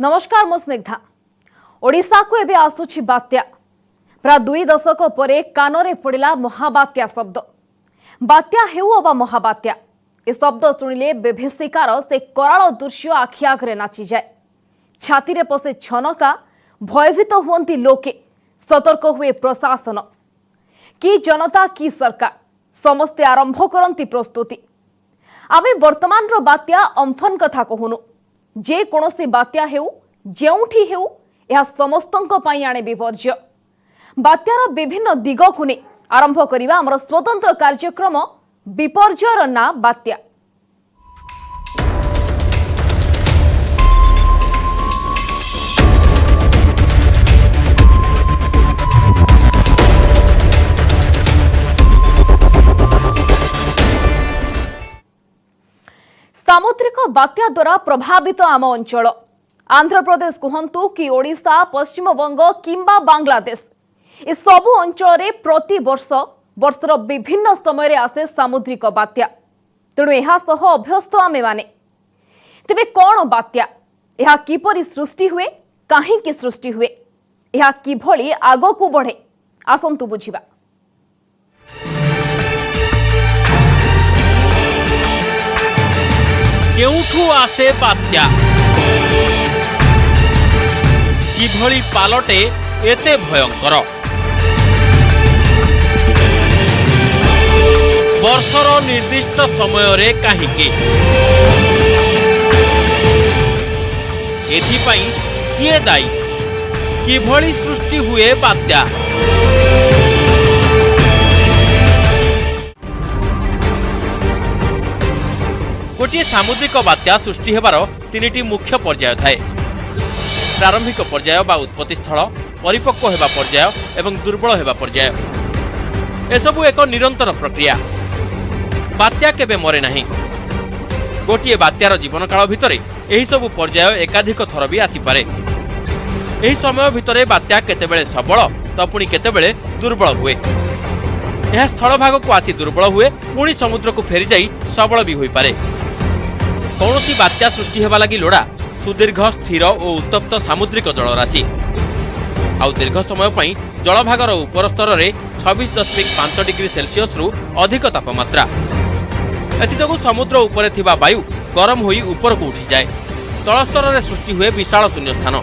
नमस्कार मो स्निग्धा। ओडिशा को एबे आसुछि बात्या। प्राय 2 दशक परे कानरे पड़िला महाबात्या शब्द। बात्या हेउ अबा महाबात्या ए शब्द शुणिले बेभीषिकार से कराल दृश्य आखि आगे नाची जाए। छाती रे पसे छनका, भयभीत हुअंती लोके, सतर्क हुए प्रशासन। कि जनता कि सरकार समस्ते आरंभ करंती प्रस्तुति। आमे वर्तमान रो बात्या अम्फन कथा कहूनु। जे कोनोसी बात्या हेउ जेउठी हेउ यह समस्तंक पई आणे विपर्य। बात्यार विभिन्न दिग को नहीं आरंभ करिबा हमर स्वतंत्र कार्यक्रम विपर्यर ना बात्या। सामुद्रिक बात्या द्वारा प्रभावित आम अंचल आंध्र प्रदेश कहतु कि ओडिशा, पश्चिम बंग किंबा बांग्लादेश ए सबु अंचल रे प्रति वर्षर विभिन्न समय आसे सामुद्रिक बात्या। तेणु यह सह अभ्यस्त आमे माने। तेबे कौन बात्या, यह किपरि सृष्टि हुए, काहींकि सृष्टि हुए, यह किभଳି आगकू बढ़े, आसंतु बुझिबा। केउठू आसे बात्या, किभଳି पालटे एते भयंकर। वर्षर निर्दिष्ट समय रे काहींकि, एथिपाई किए दायी, किभଳି सृष्टि हुए बात्या। गोटे सामुद्रिक बात्या सृष्टि हेबार 3टी मुख्य पर्याय थाए। प्रारंभिक पर्याय बा उत्पत्ति स्थल, परिपक्व हेबा पर्याय एवं दुर्बल हेबा पर्याय। एसबु एक निरंतर प्रक्रिया। बात्या केबे मरे नहीं। गोटे बात्यार जीवन काल भितरे एही सबु पर्याय एकाधिक थर भी आसीपारे। एही समय भितरे बात्या केतेबेले सबल तो पुणी केतेबेले दुर्बल हुए। यह स्थल भाग को आसी दुर्बल हुए, पुणी समुद्र को फेरी जाई सबल भी होई पारे। कौनसी बात्या सृष्टि हेबा लागि लोड़ा सुदीर्घ, स्थिर और उत्तप्त सामुद्रिक जलराशि। आउ दीर्घ समय पई जलभागर उपर स्तर रे 26.5 डिग्री सेल्सियस रु अधिक तापमात्रा। एथिजगु समुद्र उपरे थिबा वायु गरम होई ऊपर को उठी जाए। तल स्तर रे सृष्टि हुए विशाल शून्यस्थान।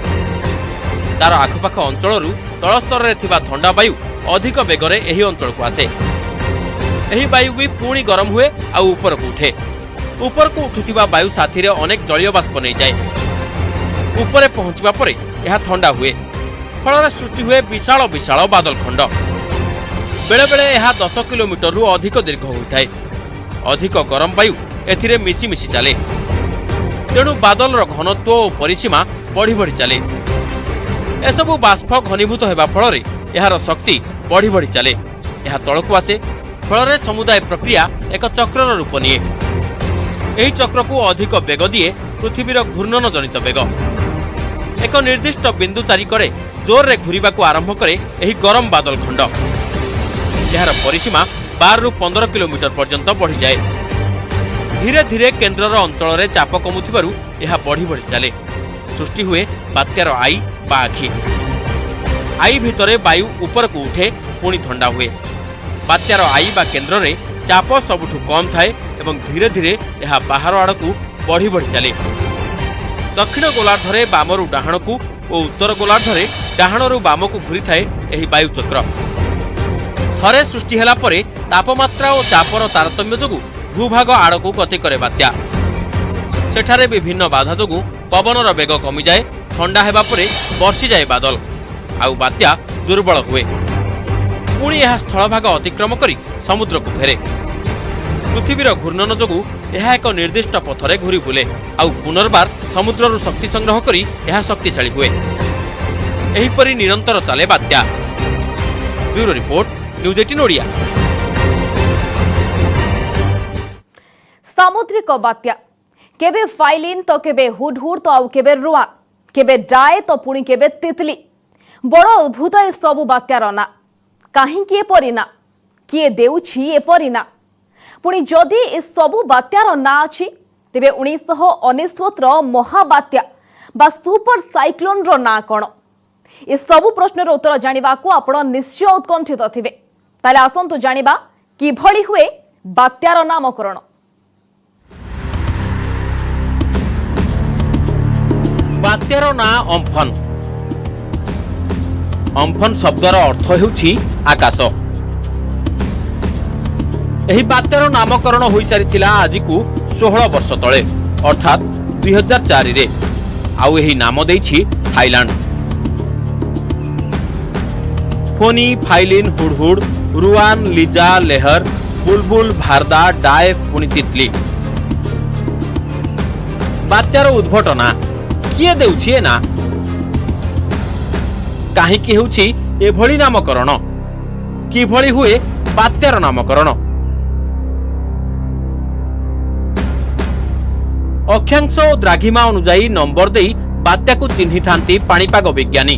तार आखपाख अंचल रु तल स्तर रे थिबा ठंडा वायु अधिक बेगरे एही अंचल को आसे। एही वायु भी पुणी गरम हुए आ ऊपर को उठे। ऊपर को उठुथिबा वायु साथी रे अनेक जलीय बाष्प नहीं जाए। ऊपर पहुंचबा परे यह ठंडा हुए, फल सृष्टि हुए विशाल विशाल बादल खंड। बेले बेले यह 10 किलोमीटर रु अधिक दीर्घ होइथाए। अधिक गरम वायु एथिरे मिसी मिसी चले। तेणु बादलर घनत्व और परिसीमा बढ़ी बढ़ी चले। एसबु बाष्प घनीभूत हेबा फल रे यार शक्ति बढ़ी बढ़ी चले। यह तलकू आसे, फल समुदाय प्रक्रिया एक चक्रर रूप निए। एही चक्र को अधिक बेग दिए पृथ्वीर घूर्णन जनित बेग। एक निर्दिष्ट बिंदु तारिकरे जोर रे घूरिबा को आरंभ करे एही गरम बादल खंड। यार परिसीमा 12 रु 15 किलोमीटर पर्यंत बढ़ी जाए। धीरे धीरे केन्द्रर अंचल रे चाप कमुथिबारु यह बढ़ी बढ़ी चले। सृष्टि हुए बात्यार आई बा आखि। आई भितरे वायु ऊपर को उठे, पुणी ठंडा हुए। बात्यार आई बा केन्द्र रे चाप सबुठु कम थाए एवं धीरे धीरे यह बाहर आड़कू बढ़ी बढ़ी चले। दक्षिण गोलार्धरे बामरु डाहाणकू और उत्तर गोलार्धरे डाहाणरु बामकू घूरी थाए एही वायु चक्र। थरे सृष्टि हेला परे तापमात्रा और चापर तारतम्य जोगु भूभाग आड़कू गति करे बात्या। सेठारे विभिन्न बाधा जोगु पवनर बेग कमी जाए। ठंडा हेबा परे बर्षि जाए बादल, आउ बात्या दुर्बल हुए। पुणी यह स्थल भाग अतिक्रम करी समुद्र को फेरे। पृथ्वीर घूर्णन जोगु यह एक निर्दिष्ट पथरे घूरी बुले, आउ पुनर्बार समुद्र शक्ति संग्रह करी यह शक्तिशाली हुए। एहीपरि निरंतर चले बात्या। Bureau report, news 18 Odia. सामुद्रिक बात्या केबे फाइलिन तो केबे हुडहुड तो आउ केबे रुआन, केबे डाए तो पुणी केबे तितली। बड़ अद्भुत ए सबु बात्यार ना। काहींकि एपरि ना, किए देउछि एपरि ना। पुणी जदि ए सबु बात्यार ना अछि तेबे 1999 महाबात्या बा सुपर साइक्लोन रो ना कौन ए सबु प्रश्नर उत्तर जानिबा को आपण निश्चय उत्कंठित थिबे। ताले आसंतु जानिबा किभଳି हुए बात्यार नामकरण। बात्यार ना अम्फन। अम्फन शब्दर अर्थ हेउछि आकाश। एही बात्यार नामकरण होई सारिथिला आजिकु 16 वर्ष तळे अर्थात 2004 रे। आउ एही नाम देइछि Thailand. Fani, Phailin, Hudhud, Roanu, लिजा, लेहर, बुलबुल, भारदा, डाए, पुणी तितली। बात्यार उद्भट ना किए देउछि ए ना काहीकि हेउछि एभଳି नामकरण किभଳି हुए बात्यार नामकरण। अक्षांश और द्राघिमा अनुजाई नंबर देई बात्या को चिन्हि थांती पाणीपाग विज्ञानी।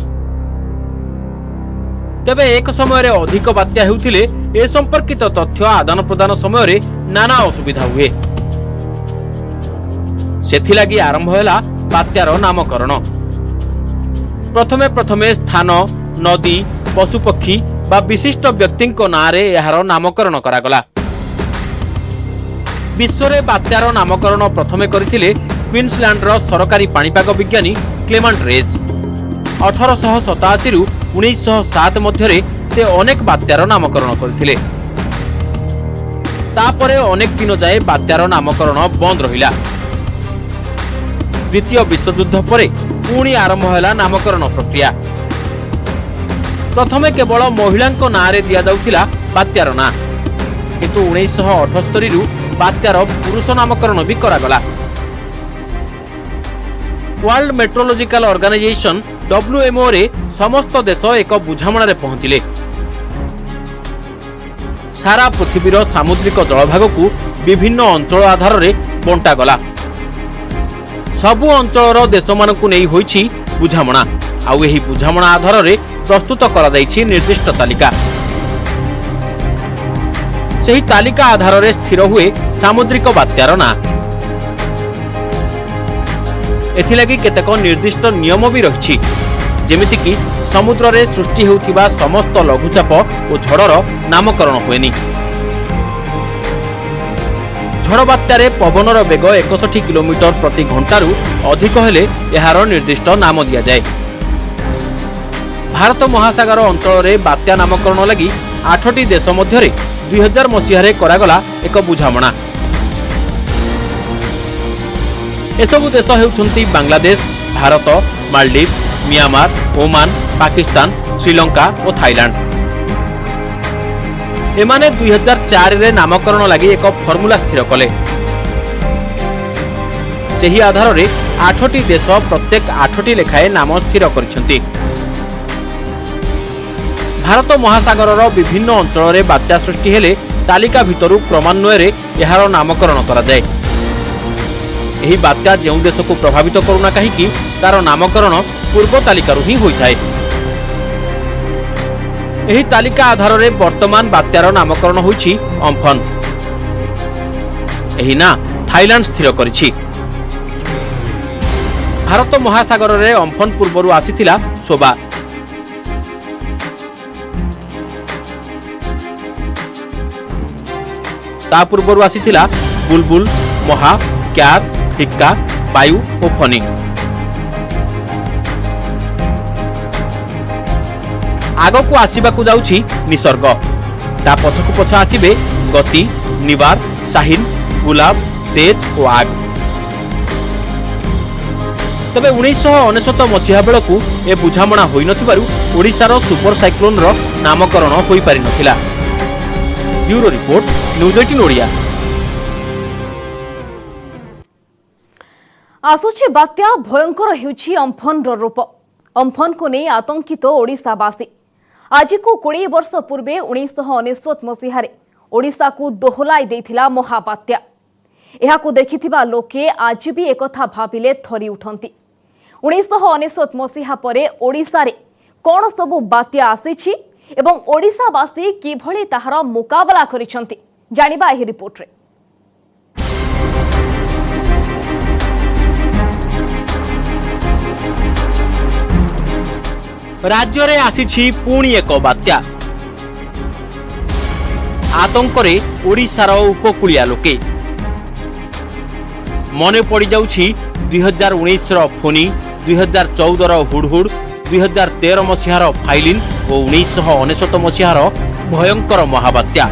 तेबे एक समय अधिक बात्या हेउथिले ए संपर्कित तथ्य आदान प्रदान समय नाना असुविधा हुए। सेथिलागी आरंभ होला बात्यार नामकरण। प्रथमे प्रथमे स्थान, नदी, पशुपक्षी बा विशिष्ट व्यक्ति नारे एहार नामकरण करागला। विश्व रे बात्यार नामकरण प्रथमे करथिले क्वींसलैंड रो सरकारी पाणीपाग विज्ञानी क्लेमेंट रेज। 1887 रु 1907 मध्यरे से अनेक बात्यार नामकरण करथिले। तापरे अनेक दिन जाए बात्यार नामकरण बंद रहिला। द्वितीय विश्वयुद्ध परे पुणी आरंभ होला नामकरण प्रक्रिया। प्रथमे केवल महिलांको नारे दिया जाउथिला बात्यार ना, किंतु 1978 रु बात्यार पुरुष नामकरण भी करागला। वर्ल्ड मेट्रोलॉजिकल ऑर्गेनाइजेशन WMO रे समस्त देश एक बुझामणा रे पहुंचिले। सारा पृथ्वीर सामुद्रिक जलभाग को विभिन्न अंचल आधार रे बंटा गला। सबु अंचलर देश मानकु नेई होईछि बुझामणा। आउ एही बुझामणा आधार रे प्रस्तुत करा जाईछि निर्दिष्ट तालिका। सेही तालिका आधार रे स्थिर हुए सामुद्रिक बात्यार ना। एथिलागी केतेक निर्दिष्ट नियम भी रहिछि, जेमिति कि समुद्र रे सृष्टि हेउथिबा समस्त लघुचाप और झड़र नामकरण हुएनि। झड़ बात्यारे पवनर बेग 61 किलोमीटर प्रति घंटारू अधिक हेले एहार निर्दिष्ट नाम दिया जाए। भारत महासागर अंचल रे बात्या नामकरण लगी 8टी देश मध्यरे 2000 मसीहारे करागला एक बुझामणा। एसबु देश हेउछन्ति बांग्लादेश, भारत, मालदीव, म्यांमार, ओमान, पाकिस्तान, श्रीलंका और थाईलैंड। एमाने 2004 रे नामकरण लगी एक फर्मुला स्थिर कले। सेही आधार रे 8टी देश प्रत्येक 8टी लेखाए नाम स्थिर करिसंति। भारत महासागर विभिन्न अंचल रे बात्या सृष्टि हेले तालिका भितरु क्रमान्वय रे एहार नामकरण करा जाय। एही बात्या जेउ देश को प्रभावित करूना कहीं तार नामकरण पूर्व तालिका ही होइथाय। एही तालिका आधार रे वर्तमान बात्यार नामकरण होइछि अम्फन। एही ना थाईलैंड स्थिर करिछि। भारत महासागर रे अम्फन पूर्वरु आसीथिला सोबा। ता पूर्वरु आसीथिला बुलबुल, महा, क्यार, टिक्का, वायु और फनी। आगकू आसीबाकू जाउछि निसर्ग। ता पछकू पछ आसीबे गति, निवार, शाहीन, गुलाब, तेज और आग। तबे 1999 मसीहा बेलकू ए बुझामणा होई नथिबारु ओडिशार सुपर साइक्लोन रो नामकरण होई पारि नथिला। Bureau report, news 18 Odia. आसुछि बात्या भयंकर हेउछि अम्फन रो रूप। अम्फन को नहीं आतंकित ओडिशावासी। आज को 20 वर्ष पूर्वे 1999 मसीहारे ओडिशा को दोहलाई देथिला महाबात्या। एहाकू देखिथिबा लोके आज भी एकथा भाबिले थरी उठंती। 1999 मसीहा परे ओडिशा रे कोन सबु बात्या आसीछि एवं ओडिशावासी किभଳି ताहार मुकाबला करिसंती जानिबा एही रिपोर्ट रे। राज्य रे आसीछि पुणी एक बात्या आतंकरे ओडिशार उपकूलिया लोके मने पड़ जाउछि 2019 रो फोनी 2014 रो हुडहुड 2013 मसीहार फाइलिन और 1999 मसीहार भयंकर महाबात्या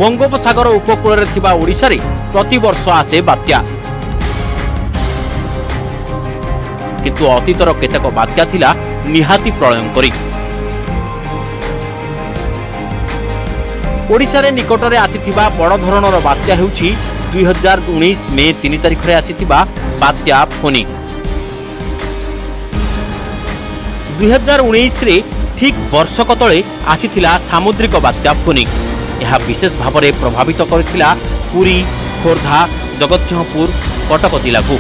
बंगोपसागर उपकूल रे थिबा ओडिशा रे प्रति वर्ष आसे बात्या किंतु अतीतर केतक बात्या थिला निहाती प्रलयंकरी ओडिशा रे निकटरे आसीथिबा बड़ धरणर बात्या हेउछि 2019 मे 3 तारिख रे आसीथिबा बात्या फोनी 2019 रे ठीक वर्षक तले आसीथिला सामुद्रिक बात्या फोनी यह विशेष भाव में प्रभावित करथिला पुरी खोर्धा जगतसिंहपुर कटक जिला को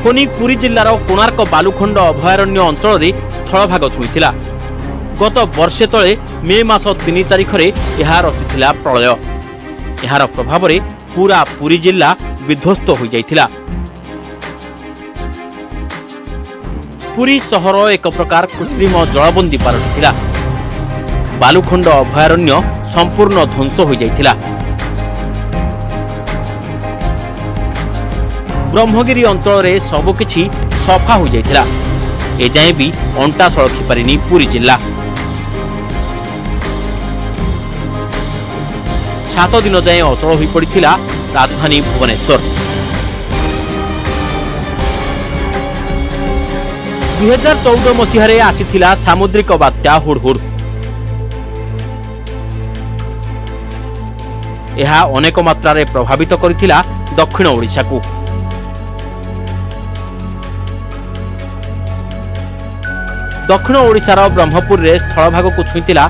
फोनी पुरी जिलार कोणार्क बालुखंड अभयारण्य अंचल रे स्थलभाग छुईथिला गत वर्षे तले मे मास 3 तारिख रे यह रचिथिला प्रलय यार प्रभाव में पूरा पुरी जिला विध्वस्त हो जाइथिला पुरी सहर एक प्रकार कृत्रिम जलबंदी पालटिथिला बालुखंड अभयारण्य संपूर्ण ध्वंस हो जाइथिला ब्रह्मगिरी अंचल रे सबकिछि सफा हो जाइथिला एजाए भी अंटा सळखी पारिनी पुरी जिला 7 दिन जाए अचल हो पड़िथिला राजधानी भुवनेश्वर 2014 मसीह आसीथिला सामुद्रिक बात्या हुडहुड यह अनेक मात्रा रे प्रभावित करथिला दक्षिण ओडिशा को दक्षिण ओडिशार ब्रह्मपुर रे स्थलभाग को छुईथिला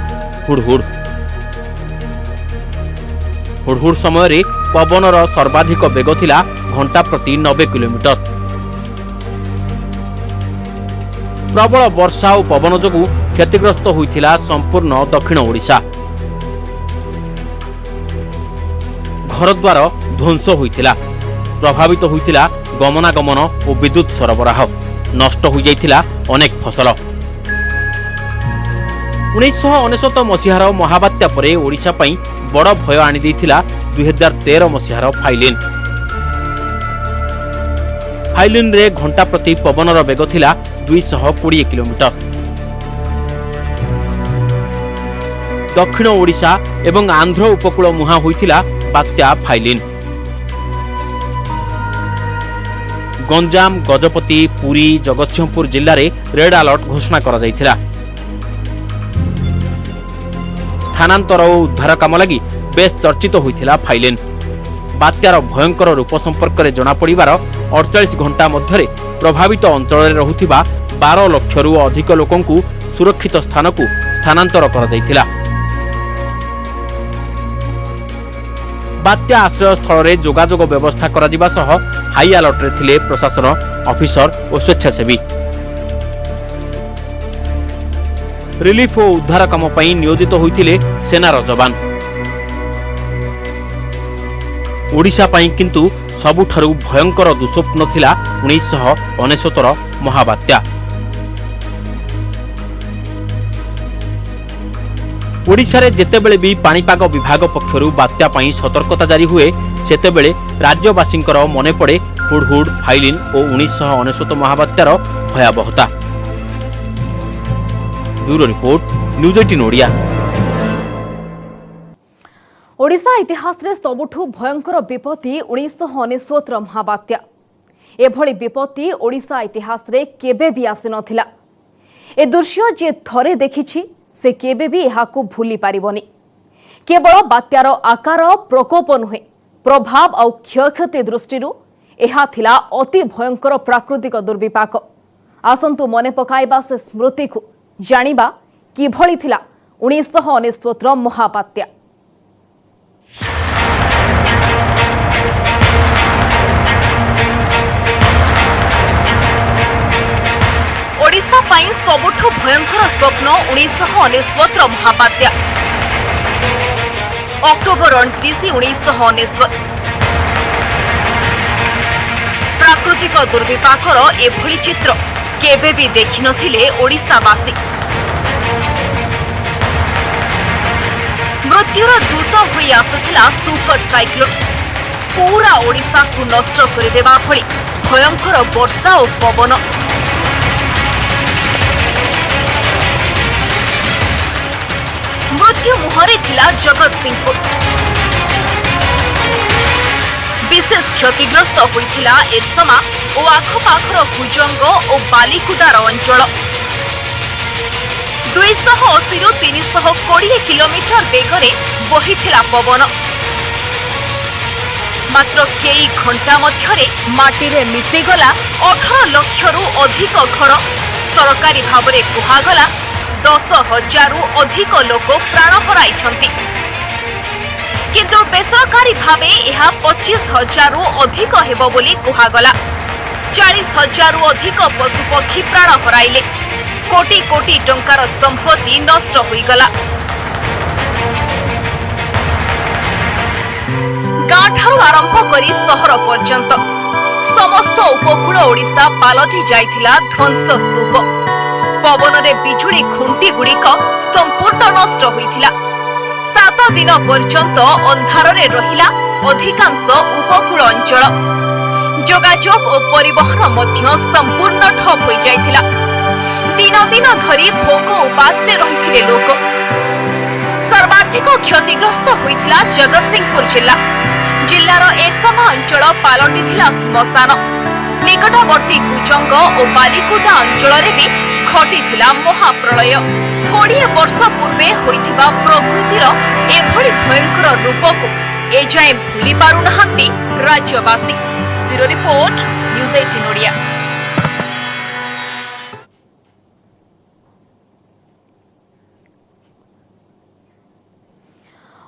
हुडहुड हुडहुड समय रे पवनर सर्वाधिक बेग थिला घंटा प्रति 90 किलोमीटर प्रबल वर्षा और पवन जोगु क्षतिग्रस्त होइथिला संपूर्ण दक्षिण ओडिशा घरद्वार ध्वंस होइथिला प्रभावित होइथिला गमनागमन और विद्युत सरबराह नष्ट हो जाइथिला अनेक फसल 1999 मसीहार महाबात्या परे ओडिशा पई बड़ भय आनी देइथिला 2013 मसीहार फाइलिन रे घंटा प्रति पवनर बेग थिला 220 किलोमीटर दक्षिण ओडिशा एवं आंध्र उपकूल मुहां होइथिला बात्या फाइलिन गंजाम गजपति पुरी जगतसिंहपुर जिल्ला रे रेड अलर्ट घोषणा करा जाइथिला स्थानांतर और उद्धार काम लगी बेस चर्चित होइथिला फाइलिन बात्यार भयंकर रूप संपर्क में जना पड़िबार 48 घंटा मध्य प्रभावित अंचल में रहुथिबा 12 लाख रु अधिक लोकंकु सुरक्षित स्थान को स्थानांतर करा जाइथिला बात्या आश्रय स्थल में जोगाजोग व्यवस्था करा जिबा सह हाई अलर्ट रे थिले प्रशासन ऑफिसर और स्वेच्छासेवी रिलीफ और उद्धार काम पई नियोजित होइथिले सेनार जवान ओडिशा पई किंतु सबुठारु भयंकर दुस्वप्न थिला 1999 महाबात्या ओडिशा रे जेतेबेले भी पाणीपाग विभाग पक्षरु बात्या पई सतर्कता जारी हुए सेतेबेले राज्यवासींकर मने पड़े हुडहुड फाइलिन और 1999 महाबात्यार भयावहता bureau report news 18 Odia Odisha इतिहास रे सबुठु भयंकर विपत्ति 1999 महाबात्या एभली विपत्ति ओडिशा इतिहास रे केबे भी आसी नथिला ए दृश्य जे थरे देखिछि से केबे भी एहाकु भूली पारिबनी केवल बात्यार आकार प्रकोप नुहे प्रभाव और क्षयक्षति दृष्टिरु एहा थिला अति भयंकर प्राकृतिक दुर्विपाक आसंतु मने पकाइबा से स्मृति को जानिबा किभली थिला 1999 महाबात्या ओडिशा पई सबुठु भयंकर स्वप्न 1999 महाबात्या अक्टोबर 29 1999 प्राकृतिक दुर्विपाकर एभली चित्र केबे भी देखि नथिले ओडिशावासी। मृत्युर दूत होई आसुथिला सुपर साइक्लोन पूरा ओडिशा को नष्ट करदेवा भली भयंकर वर्षा और पवन। मृत्यु मुहरे थिला जगतसिंहपुर। विशेष क्षतिग्रस्त होइथिला एरसमा और आखपाखर भुजंग और बालिकुदार अंचल। 280 रु 320 किलोमीटर बेगरे बहिथिला पवन। मात्र कई घंटा मध्यरे माटीरे मिसिगला 18 लाख रु अधिक घर। सरकारी भावरे कुहागला 10,000 रु अधिक लोक प्राण हराइछंती, किंतु बेसरकारी भावे यह 25,000 रु अधिक हेबो बोली कुहागला। 40,000 रु अधिक पशुपक्षी प्राण हराइले। कोटी कोटी टंकार संपत्ति नष्ट होईगला। गाँ ठारू आरंभ करी सहर पर्यंत समस्त उपकूल ओडिशा पालटी जाइथिला ध्वंस स्तूप। पवन रे बिजुली खुंटी गुड़िक संपूर्ण नष्ट होइथिला। 7 दिन पर्यंत अंधार रे रहिला अधिकांश उपकूल अंचल। जोगाजोग और परिवहन मध्य संपूर्ण ठप होई जाइथिला। दिन दिन धरी भोक उपास रे रहिथिले लोक। सर्वाधिक क्षतिग्रस्त होइथिला जगतसिंहपुर जिल्ला। जिल्लार एरसमा अंचल पालटिथिला श्मशान। निकटवर्ती कुजंग और बालिकुदा अंचल रे भी घटिथिला महाप्रलय। 20 वर्ष पूर्वे होइथिबा प्रकृतिर एभली भयंकर रूपको एजाए भूली पारु नाहांती राज्यवासी। Bureau report news 18 Odia.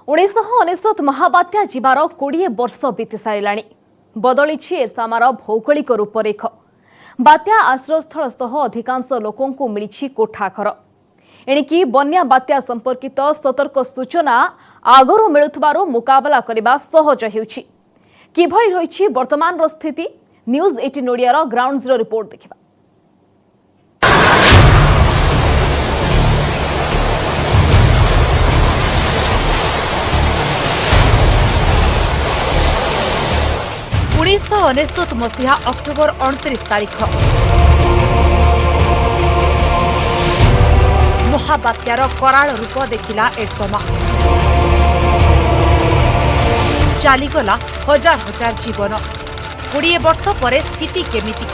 1999 महाबात्या जीवार 20 वर्ष बीती सारिलाणी। बदली एरसामार भौगोलिक रूपरेख। बात्या आश्रयस्थल सह अधिकांश लोकंकु मिली कोठाघर। एणिकी बन्या बात्या संपर्कित सतर्क सूचना आगरू मिलुथबारु मुकाबला करबा सहज हेउछि। किभଳି रहिछि वर्तमान स्थिति news 18 Odia ground zero report देखिबा। मसीहा अक्टोबर 29 तारीख महाबात्यार कराल रूप देखिला एरसमा। चालीगला हजार हजार जीवन। 20 वर्ष पर स्थिति केमिति?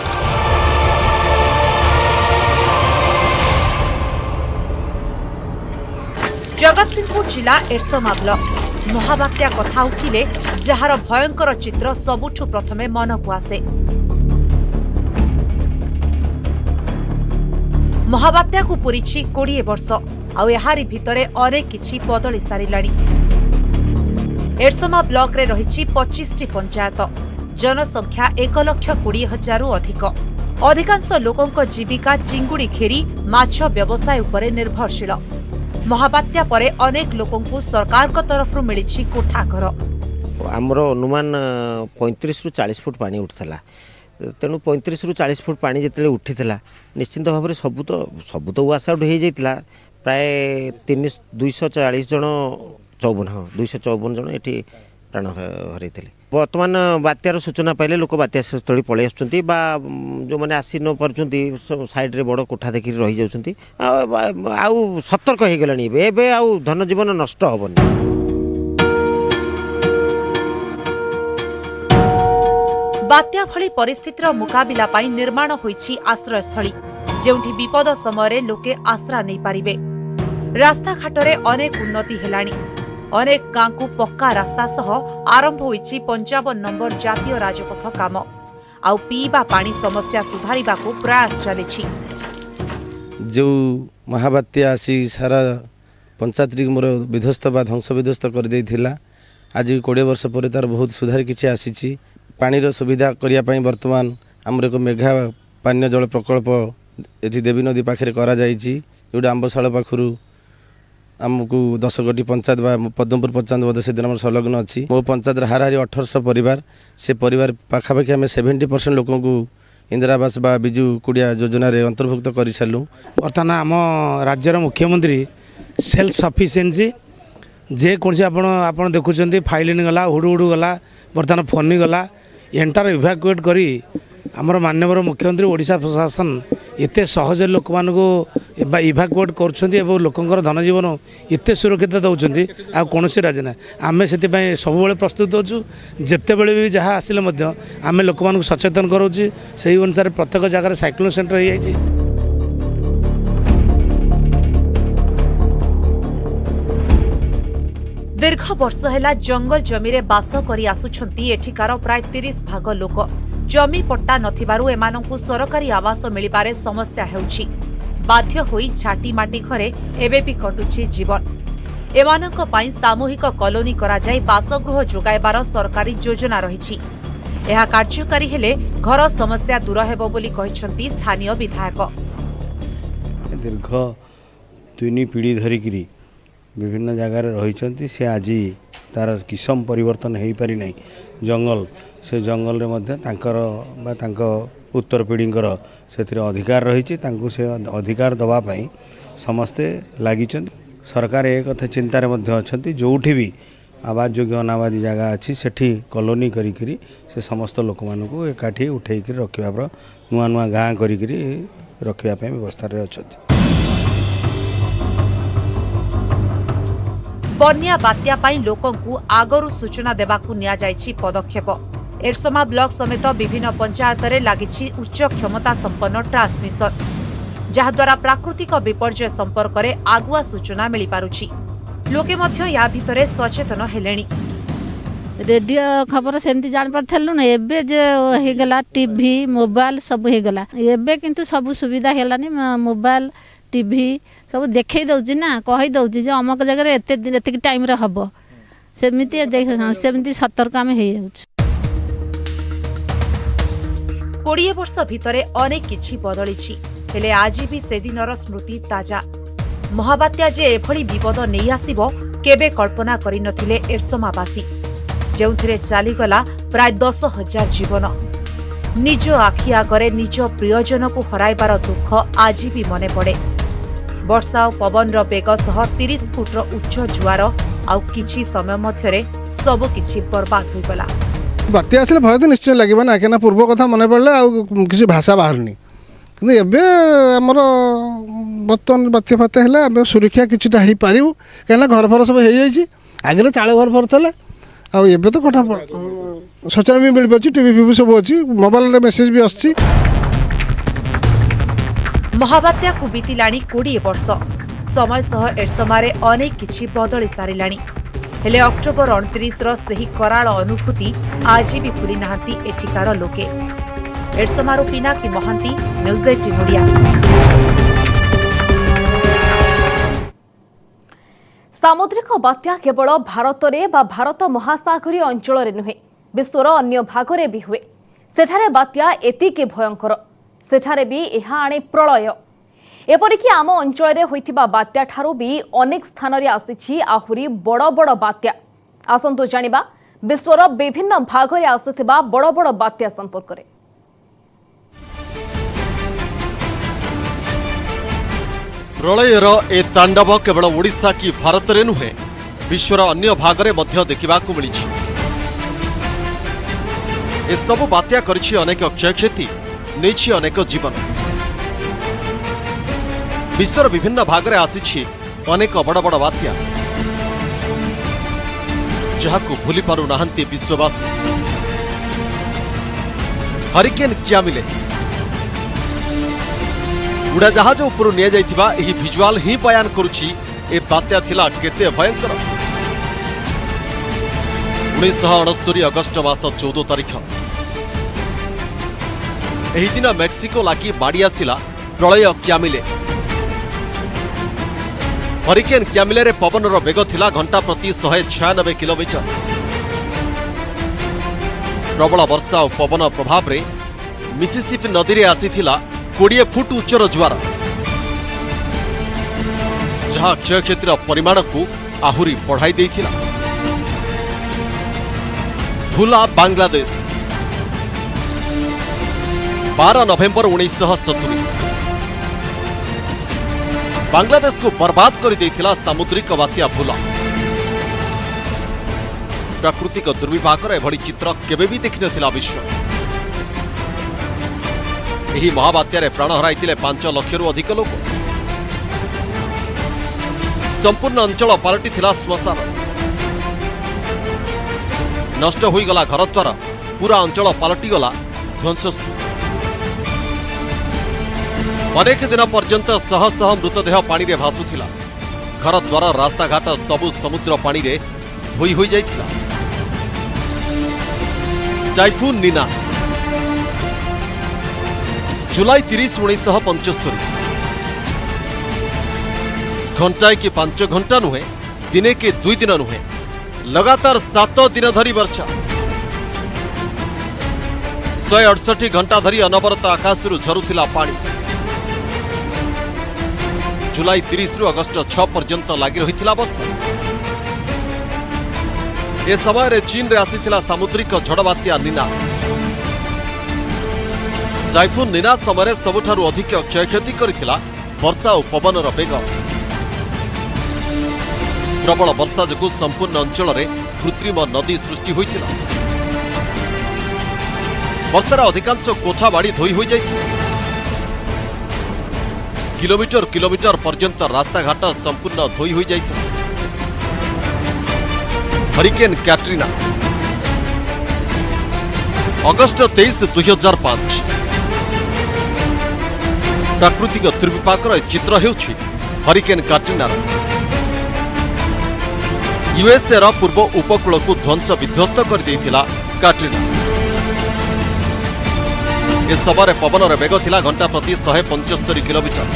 जगतसिंहपुर जिला एरसमा ब्लॉक। महाबात्या कथा उठिले जार भयंकर चित्र सबुठु प्रथमे मन को आसे। महाबात्या को पूरी 20 वर्ष आउ एहारी भितरे अनेक किछि बदली सारिलाणी। एरसमा ब्लॉक रे रहिछि 25टी पंचायत। जनसंख्या 1,20,000 रु अधिक। अधिकांश लोकंक जीविका चिंगुड़ी घेरी माछ व्यवसाय उपरे निर्भरशील। महाबात्या परे अनेक लोकंकु सरकार को तरफ मिली कोठाघर। आमर अनुमान 35 रु 40 फुट पानी उठला। तेणु 35 रु 40 फुट पानी जिते उठीला निश्चिंत भाव में सबू तो वाश आउट हो जाता। प्राय 240 जन 254 जन ये प्राण हर। बर्तमान बात्यार सूचना पाइले लोक बात्या स्थली पलि आसुँच जो मैंने आसी न पार्टी साइड्रे बड़ कोठा देखिए रही जाती। आउ सतर्क हो गले आउ धन जीवन नष्ट हेनी। बात्या भली परिस्थितिर मुकाबिला पाई निर्माण होईछि आश्रयस्थली, जेउठी विपद समय लोके आश्रा नहीं पारिबे। रास्ता घाटरे अनेक उन्नति हेलाणी। अनेक गाँ को पक्का रास्ता सह आरंभ होईछि 55 नंबर जातीय राजपथ काम। आउ पीवा पानी समस्या सुधारिबा को प्रयास चलिछि। जो महाबात्या आसी सारा पंचायत मोर विध्वस्त बा ध्वंस विध्वस्त कर देइथिला। आज 20 वर्ष पर तार बहुत सुधार किछि आसीछि। पानीर सुविधा करिया पई वर्तमान हमर एक मेघा पानीय जल प्रकल्प एथि देवी नदी पाखरे करा जाइछि, जोडा आंबशाଳ पाखरु आमको 10 गोटी पंचायत पद्मपुर पंचायत बोध से दिन संलग्न अच्छी मो पंचायत हाराहारी 1800 परिवार से परिवार पाखापाखि आम 70% लोक इंदिरा आवास बा बिजु कुड़िया योजना रे अंतर्भुक्त कर सारू। बर्तमान आम राज्यर मुख्यमंत्री सेल्फ सफिसीयेन्सी जेकोसी आपण देखुं फाइलिन गला हुडु हुडु गला बर्तमान फोनी गला एंटार इभाकुएट करी आमर माननीय मुख्यमंत्री ओडिशा प्रशासन एत सहज लोक मानू इभाकुएट कर लोकंर धनजीवन एत सुरक्षित दौरान आ कौन राज्य ना आम से सब प्रस्तुत अच्छु जिते बड़े भी जहाँ आसिले आम लोक मानू सचेतन कराऊँ से अनुसार प्रत्येक जगह साइक्लोन सेंटर हो जाए। दीर्घ वर्ष हैला जंगल जमी रे बास करी आसुछंती एठिकार प्राय 30 भाग लोक जमी पट्टा नथिबारु एमानंकु सरकारी आवास मिलिबारे समस्या हेउछि। बाध्य होई छाटी माटी घरे एबे भी कटुछि जीवन। एमानंक पई सामूहिक कॉलोनी करा जाय बासगृह जोगाइबार सरकारी योजना रहिछि। एहा कार्यकारी हेले घर समस्या दूर हेबो बोली कहिसंती स्थानीय विधायक। दीर्घ 3 पीढ़ी धरिकी विभिन्न जगार रही से आज तार किसम परिवर्तन हो पारि नहीं। जंगल से जंगल रे मध्य तांकर बा तांको उत्तर पीढ़ींकर से अधिकार रही से अधिकार दवापाई समस्ते लगी। सरकार एक कथा चिंतार मध्य अच्छा जोठी भी आवास योग्य अनाबादी जगह अच्छी सेठी कॉलोनी करी से समस्त लोक मानू एकाठी उठे रखा नुआ नुआ गाँ करी रखापी व्यवस्था अच्छा। बन्या बात्या पाई लोकंकु आगरु सूचना देबाकु निया जायछि पदक्षेप। एरसमा ब्लॉक समेत विभिन्न पंचायत रे लागिछि उच्च क्षमता संपन्न ट्रांसमिशन जहाद्वारा प्राकृतिक विपर्यय संपर्क रे आगुआ सूचना मिली पारुछि। लोके मध्य या भितरे सचेतन हेलेनी। रेडियो खबर सेमती जान पारथलु न एबे जे हे गला टीवी मोबाइल सब हे गला एबे किंतु सब सुविधा हेलानी मोबाइल टीवी सब देखई दउछि ना कहि दउछि जे अमक जगह एते दिन एते टाइम रे हबो सेमिति सेमिति सतर्क आमे हे जाउछि। 20 वर्ष भितरे अनेक किछि बदलिछि हेले आज भी से दिनर स्मृति ताजा। महाबात्या जे एभली विपद नहीं आसिबो केबे कल्पना करि नथिले एरसमावासी जेउथिरे चालीगला प्राय 10,000 जीवन। निज आखि आगरे निज प्रियजन को हराइबार दुख आज भी मने पड़े। वर्षा और पवन बेग सह 30 फुट्र उच्च जुआर आउ किछि समय मध्यरे सब किछि बर्बाद हो गला। बात्या आसले भय तो निश्चय लगे ना क्या पूर्व कथा मन पड़े किसी भाषा बाहरनी कि एबे आमर बर्तमान बात्या फात्या है सुरक्षा किछटा हो पार कहीं घर फर सब हो जाए आगे चाल घर फर था आबे तो कटा सूचना भी मिल पार्टी टीवी फीवी सब अच्छी मोबाइल मेसेज भी आसी। महाबात्या को बीतिलाणी 20 वर्ष समय सह एरसमारे अनेक किछि बदली सारिलाणी हेले अक्टोबर 29 रो सही कराल अनुभूति आज भी भूली नाहांती एठिकार लोके। एरसमारू पिनाकी महांती न्यूज 18 ओडिया। सामुद्रिक बात्या केवल भारतरे बा भारत महासागरीय अंचल नुहे विश्वर अन्य भागरे भी हुए। सेठारे बात्या एतिके भयंकर सेठारे भी एहा आणे प्रलय। एपरिकी आम अंचल होइथिबा बात्या ठारू भी अनेक स्थान रे आसीछि आहुरी बड़ बड़ बात्या। आसंतु जानिबा विश्वर विभिन्न भागरे आसीथिबा बड़ बड़ बात्या संपर्क रे। प्रलयर ए तांडव केवल ओडिशा की भारत रे नुहे विश्वर अन्य भागरे मध्य देखिबाकू मिलिछि। ए सब बात्या करिछि अनेक क्षयक्षति नेछि अनेक जीवन। विश्वर विभिन्न भागरे आसीछि अनेक बड़ बड़ बात्या जहाकू भूली पारु नाहांती विश्ववासी। हरिकेन क्यामिले उड़ाजाहाज उपरु निया जाइथिबा एही विजुअल ही बयान करुछि ए बात्या थिला केते भयंकर। 1969 अगस्ट मास 14 तारिख एही दिन मेक्सिको लागी माड़ी आसिला प्रलय क्यामिले। हरिकेन क्यामिले रे पवनर बेग थिला घंटा प्रति 196 किलोमीटर। प्रबल वर्षा और पवन प्रभाव रे मिसिसिपी नदी रे आसीथिला 20 फुट उच्चर जुआर। जहां क्षयक्षतिर परिमाण को आहुरी बढ़ाई देथिला। भुला बांग्लादेश 12 नवेम्बर 1970 बांग्लादेश को बर्बाद कर देथिला सामुद्रिक बात्या भुला। प्राकृतिक दुर्विपाकर एभली चित्र केबे भी देखि नथिला विश्व। एही महाबात्यारे प्राण हराइथिले 5 लाखरू अधिक लोक। संपूर्ण अंचल पलटिथिला श्मशान। नष्ट होईगला घरद्वार, पूरा अंचल पलटिगला ध्वंसस्तूप। अनेक दिन पर्यंत शह शह मृतदेह पानी रे भासुथिला। घरद्वार, रास्ताघाट सबु समुद्र पानी रे धोई होई जाइथिला। टाइफून नीना जुलाई 30, 1975 घंटाए कि 5 घंटा नुहे, दिने के 2 दिन नुहे, लगातार 7 दिन धरी वर्षा। 168 घंटा धरी अनवरत आकाशरू झरुथिला पानी। जुलाई 30 रु अगस्त 6 पर्यंत लगी रही वर्षा। ए समय चीन रे आसीथिला सामुद्रिक झड़ बात्या नीना। टाइफून नीना समय सबुठारु अधिक क्षयक्षति करिथिला वर्षा और पवनर बेग। प्रबल वर्षा जोगु संपूर्ण अंचल रे कृत्रिम नदी सृष्टि होइथिला। वर्षार अधिकांश कोठा बाड़ी धोई होई जाइथिला। किलोमीटर किलोमीटर पर्यंत रास्ताघाट संपूर्ण धोई होई जाइथिला। हरिकेन कैटरीना अगस्त 23, 2005 प्राकृतिक दुर्विपाकर चित्र हेउछि हरिकेन कैटरीना। यूएसए रा पूर्व उपकूल को ध्वंस विध्वस्त कर देथिला कैटरीना। ए समय पवनर बेग थिला घंटा प्रति 175 किलोमीटर।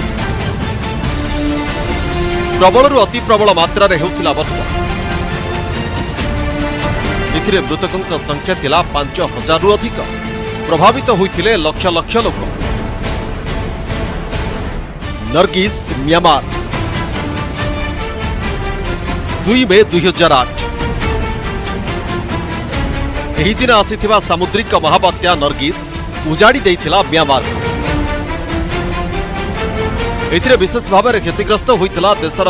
प्रबलरू अति प्रबल मात्रा रे हेउथिला वर्षा। एथिरे मृतकों संख्या थिला 5000 रु अधिक। प्रभावित होइथिले लक्ष लक्ष लोक। नर्गिस, म्यांमार 2 मे 2008 एही दिन आसीथिबा सामुद्रिक महाबात्या नर्गिस उजाड़ी देइथिला म्यांमार। एथिरे विशेष भाव में क्षतिग्रस्त होइथिला देशर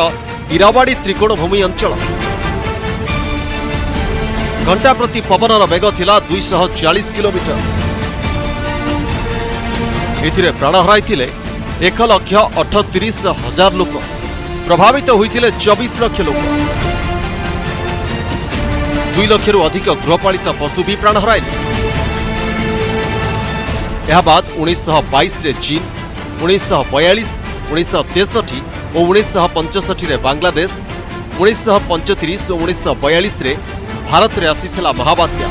इरावाड़ी त्रिकोणभूमि अंचल। घंटा प्रति पवनर बेग थिला 240 किलोमीटर। एथिरे प्राण हराइथिले 1,38,000 लोक। प्रभावित होइथिले 24 लाख लोक। 2 लाखरू अधिक गृहपालित पशु भी प्राण हराइले। यह बाद 1922 रे चीन, 1942, 1963 और 1965 रे बांग्लादेश, 1935 और 1942 रे भारत रे आसीथिला महाबात्या।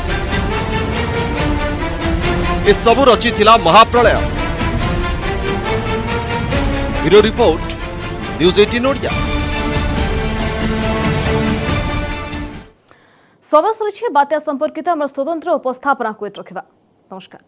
ए सबु रचिथिला महाप्रलय। Bureau report, news 18 Odia. सब बात्या संपर्कित आम स्वतंत्र उपस्थापना को रखा। नमस्कार।